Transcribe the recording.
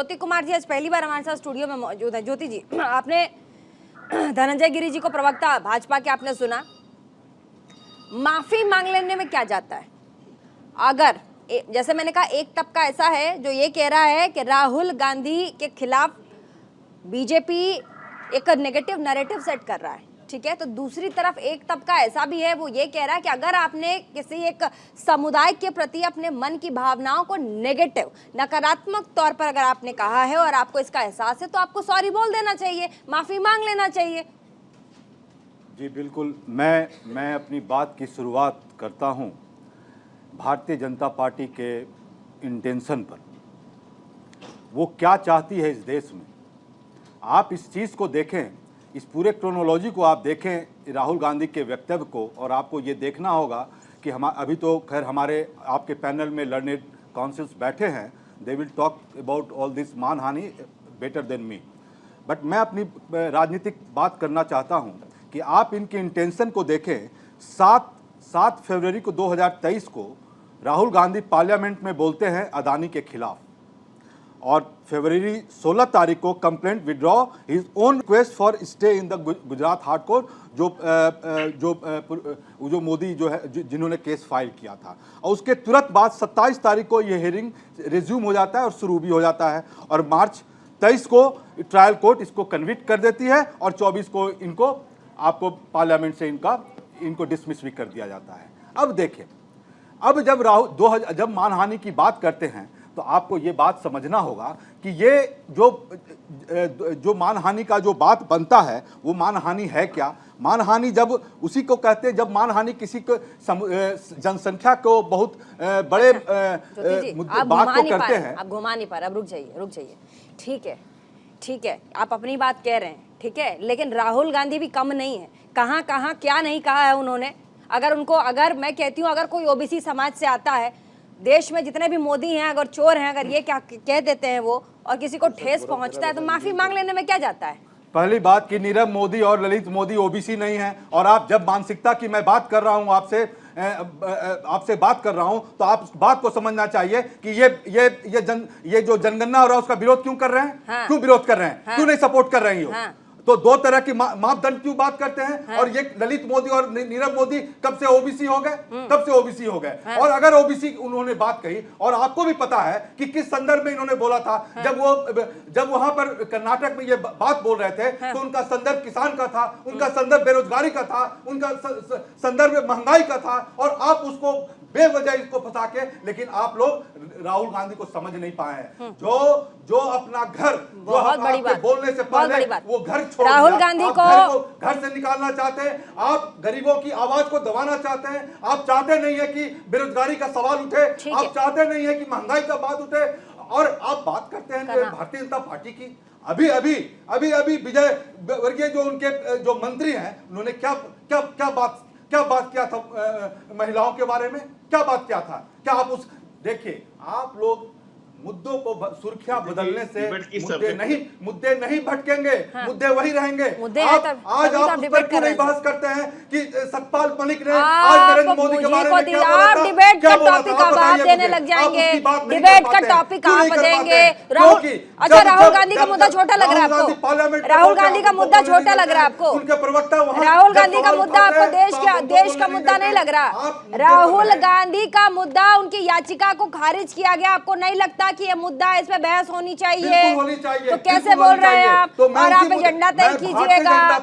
ज्योति कुमार जी आज पहली बार हमारे साथ स्टूडियो में मौजूद है। ज्योति जी, आपने धनंजय गिरी जी को प्रवक्ता भाजपा के आपने सुना, माफी मांग लेने में क्या जाता है? अगर जैसे मैंने कहा, एक तबका ऐसा है जो ये कह रहा है कि राहुल गांधी के खिलाफ बीजेपी एक नेगेटिव नैरेटिव सेट कर रहा है, ठीक है। तो दूसरी तरफ एक तबका ऐसा भी है, वो ये कह रहा है कि अगर आपने किसी एक समुदाय के प्रति अपने मन की भावनाओं को नेगेटिव नकारात्मक तौर पर अगर आपने कहा है और आपको इसका एहसास है, तो आपको सॉरी बोल देना चाहिए, माफी मांग लेना चाहिए। जी बिल्कुल, मैं अपनी बात की शुरुआत करता हूं भारतीय जनता पार्टी के इंटेंशन पर। वो क्या चाहती है इस देश में, आप इस चीज़ को देखें, इस पूरे क्रोनोलॉजी को आप देखें, राहुल गांधी के वक्तव्य को, और आपको ये देखना होगा कि हम अभी तो खैर हमारे आपके पैनल में लर्नेड काउंसिल्स बैठे हैं, they will talk about all this मानहानि बेटर देन मी, बट मैं अपनी राजनीतिक बात करना चाहता हूँ कि आप इनके इंटेंशन को देखें। 7 फरवरी को 2023 को राहुल गांधी पार्लियामेंट में बोलते हैं अदानी के खिलाफ, और फरवरी 16 तारीख को complaint withdraw his own request for stay in the Gujarat hard court, जो मोदी जो है जिन्होंने केस फाइल किया था। और उसके तुरंत बाद 27 तारीख को ये हियरिंग रिज्यूम हो जाता है और शुरू भी हो जाता है, और मार्च 23 को ट्रायल कोर्ट इसको कन्विक्ट कर देती है, और 24 को इनको आपको पार्लियामेंट से इनको डिसमिस भी कर दिया जाता है। अब देखें, अब जब मानहानि की बात करते हैं तो आपको ये बात समझना होगा कि ये जो मानहानि का जो बात बनता है, वो मानहानि है क्या? मानहानि जब उसी को कहते हैं जब मानहानि किसी को जनसंख्या को बहुत बड़े बात को करते हैं। आप घुमा नहीं पा रहे, अब रुक जाइए। ठीक है, आप अपनी बात कह रहे हैं, ठीक है, लेकिन राहुल गांधी भी कम नहीं है। कहाँ क्या नहीं कहा है उन्होंने। अगर मैं कहती हूँ, अगर कोई ओबीसी समाज से आता है, देश में जितने भी मोदी हैं, अगर चोर हैं, अगर ये क्या कह देते हैं वो, और किसी को ठेस पहुंचता है, तो माफी मांग लेने में क्या जाता है? पहली बात कि नीरव मोदी और ललित मोदी ओबीसी नहीं है, और आप जब मानसिकता की मैं बात कर रहा हूं आपसे बात कर रहा हूं, तो आप बात को समझना चाहिए कि ये जो जनगणना हो रहा है उसका विरोध क्यों कर रहे हैं? हाँ। क्यों विरोध कर रहे हैं? हाँ। क्यों नहीं सपोर्ट कर रही हो? हाँ। तो दो तरह की मापदंड क्यों बात करते हैं? हाँ। और ये ललित मोदी और नीरव मोदी कब से ओबीसी हो गए? कब से ओबीसी हो गए? हाँ। और अगर ओबीसी उन्होंने बात कही, और आपको भी पता है कि किस संदर्भ में इन्होंने बोला था। हाँ। जब वहां पर कर्नाटक में ये बात बोल रहे थे, हाँ। तो उनका संदर्भ किसान का था, उनका संदर्भ बेरोजगारी का था, उनका संदर्भ महंगाई का था, और आप उसको बेवजह इसको फंसा के, लेकिन आप लोग राहुल गांधी को समझ नहीं पाए हैं। जो अपना घर, जो आपके बोलने से पहले वो घर छोड़ राहुल गांधी को घर से निकालना चाहते हैं, आप गरीबों की आवाज को दबाना चाहते हैं, आप चाहते नहीं है कि बेरोजगारी का सवाल उठे, आप चाहते नहीं है कि महंगाई का बात उठे, और आप बात करते हैं भारतीय जनता पार्टी की। अभी विजय वर्गीय जो उनके जो मंत्री हैं, उन्होंने क्या बात किया था महिलाओं के बारे में? क्या बात किया था? क्या आप देखिए, आप लोग मुद्दों को सुर्खियां बदलने से मुद्दे नहीं भटकेंगे। हाँ। मुद्दे वही रहेंगे। आज आप उस पर क्यों नहीं बहस करते हैं कि सतपाल मलिक ने आज नरेंद्र मोदी के बारे में क्या बोला था? डिबेट का टॉपिक आप देने लग जाएंगे, डिबेट का टॉपिक आप देंगे। राहुल गांधी का मुद्दा छोटा लग रहा है आपको? राहुल गांधी का मुद्दा छोटा लग रहा है आपको? उनके प्रवक्ता राहुल गांधी का मुद्दा आपको देश का मुद्दा नहीं लग रहा? राहुल गांधी का मुद्दा, उनकी याचिका को खारिज किया गया, आपको नहीं लगता कि ये मुद्दा, इसमें बहस होनी चाहिए? तो कैसे बोल रहे हैं आप? और आप एजेंडा तय कीजिएगा।